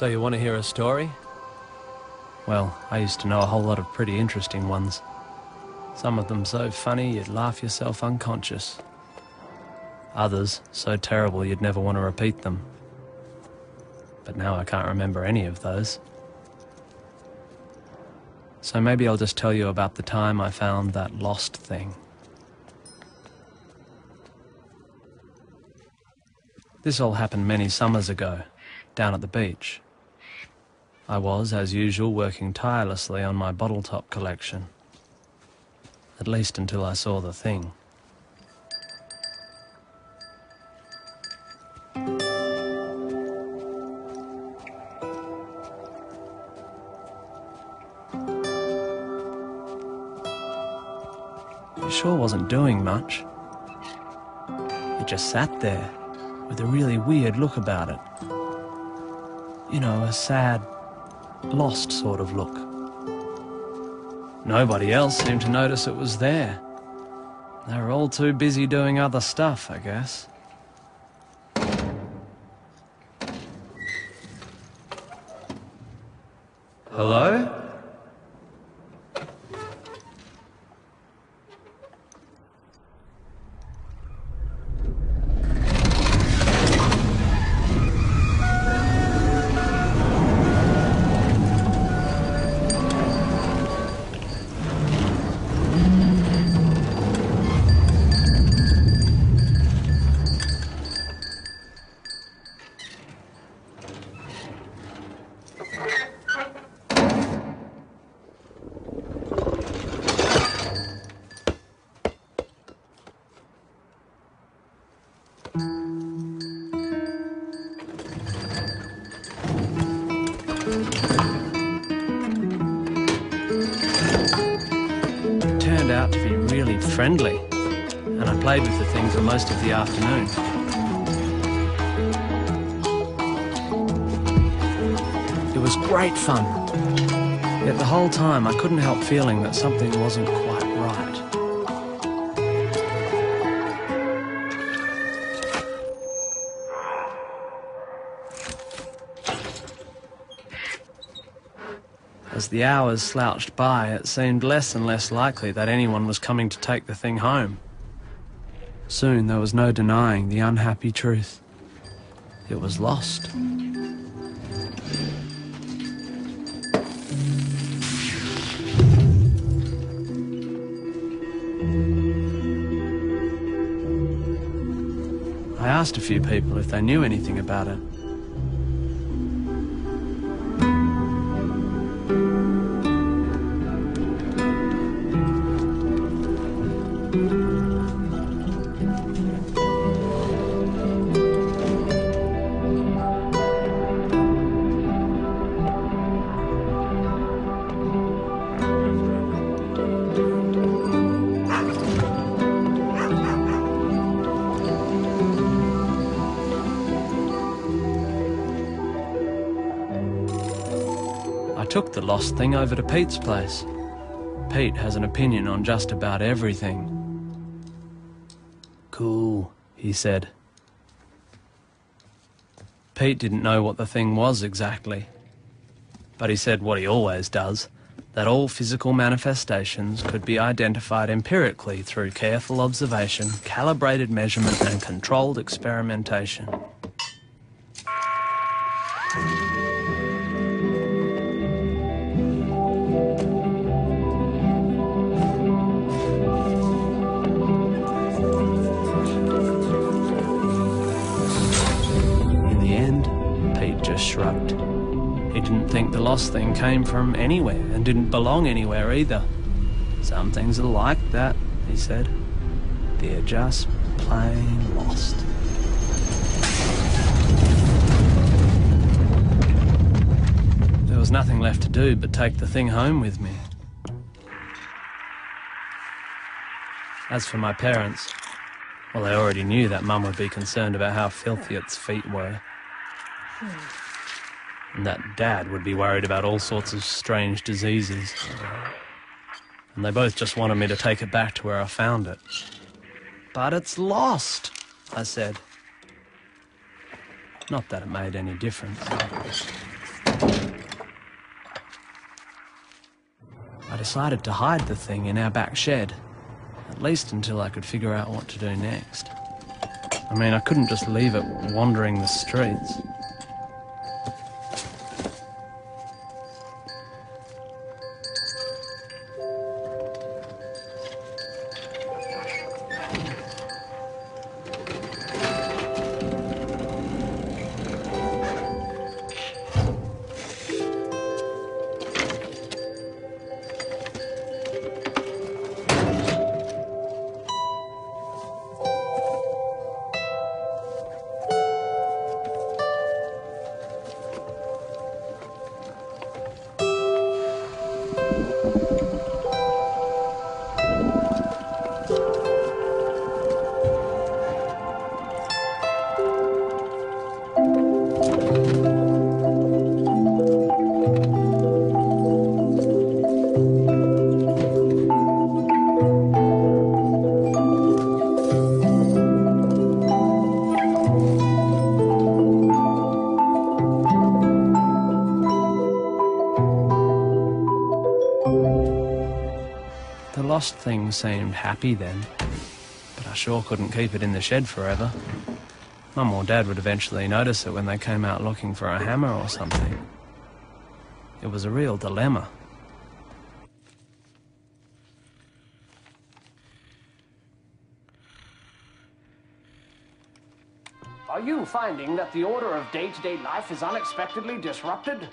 So you want to hear a story? Well, I used to know a whole lot of pretty interesting ones. Some of them so funny you'd laugh yourself unconscious. Others so terrible you'd never want to repeat them. But now I can't remember any of those. So maybe I'll just tell you about the time I found that lost thing. This all happened many summers ago, down at the beach. I was, as usual, working tirelessly on my bottle top collection. At least until I saw the thing. It sure wasn't doing much. It just sat there, with a really weird look about it. You know, a sad, lost sort of look. Nobody else seemed to notice it was there. They were all too busy doing other stuff, I guess. Hello? Out to be really friendly, and I played with the thing for most of the afternoon. It was great fun, yet the whole time I couldn't help feeling that something wasn't quite right. As the hours slouched by, it seemed less and less likely that anyone was coming to take the thing home. Soon there was no denying the unhappy truth. It was lost. I asked a few people if they knew anything about it. I took the lost thing over to Pete's place. Pete has an opinion on just about everything. Cool, he said. Pete didn't know what the thing was exactly, but he said what he always does, that all physical manifestations could be identified empirically through careful observation, calibrated measurement and controlled experimentation. Shrugged. He didn't think the lost thing came from anywhere and didn't belong anywhere either. Some things are like that, he said. They're just plain lost. There was nothing left to do but take the thing home with me. As for my parents, well, they already knew that Mum would be concerned about how filthy its feet were. And that Dad would be worried about all sorts of strange diseases. And they both just wanted me to take it back to where I found it. But it's lost, I said. Not that it made any difference. I decided to hide the thing in our back shed, at least until I could figure out what to do next. I mean, I couldn't just leave it wandering the streets. The lost thing seemed happy then, but I sure couldn't keep it in the shed forever. Mum or Dad would eventually notice it when they came out looking for a hammer or something. It was a real dilemma. Are you finding that the order of day-to-day life is unexpectedly disrupted?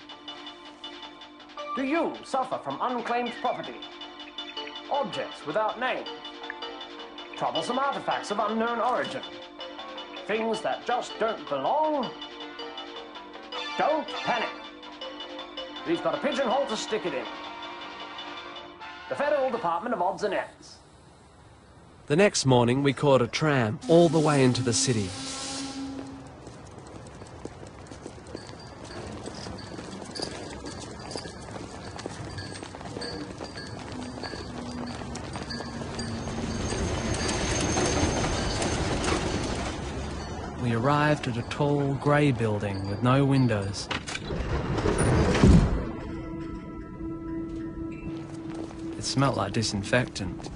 Do you suffer from unclaimed property? Objects without names? Troublesome artifacts of unknown origin? Things that just don't belong? Don't panic. We've got a pigeonhole to stick it in. The Federal Department of Odds and Ends. The next morning we caught a tram all the way into the city. We arrived at a tall, grey building with no windows. It smelt like disinfectant.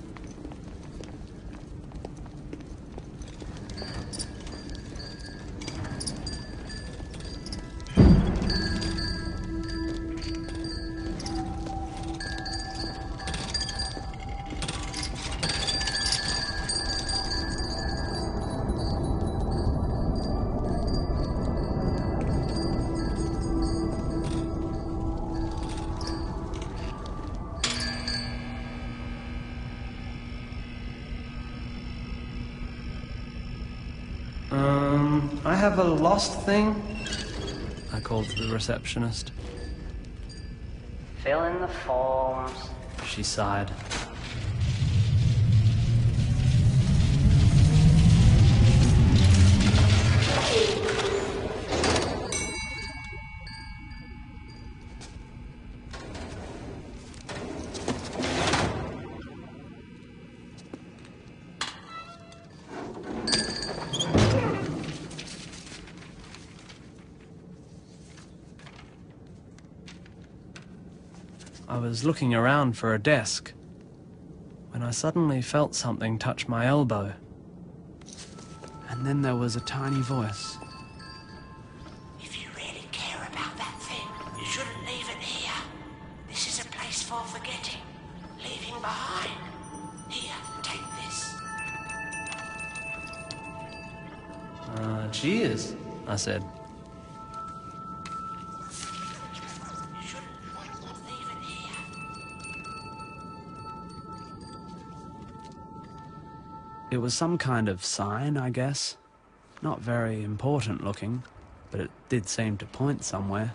I have a lost thing, I called to the receptionist. Fill in the forms. She sighed. I was looking around for a desk when I suddenly felt something touch my elbow. And then there was a tiny voice. If you really care about that thing, you shouldn't leave it here. This is a place for forgetting, leaving behind. Here, take this. Cheers, I said. It was some kind of sign, I guess. Not very important looking, but it did seem to point somewhere.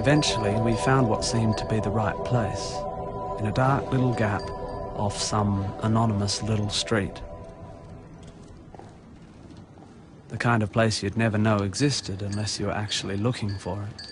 Eventually, we found what seemed to be the right place, in a dark little gap off some anonymous little street. The kind of place you'd never know existed unless you were actually looking for it.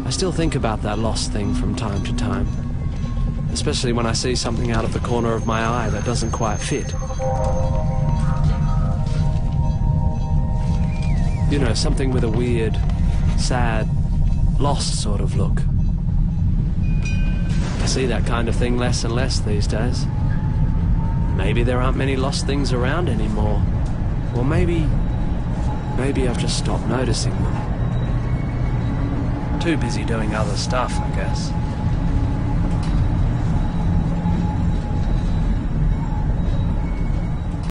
I still think about that lost thing from time to time, especially when I see something out of the corner of my eye that doesn't quite fit. You know, something with a weird, sad, lost sort of look. I see that kind of thing less and less these days. Maybe there aren't many lost things around anymore. Or maybe I've just stopped noticing them. Too busy doing other stuff, I guess.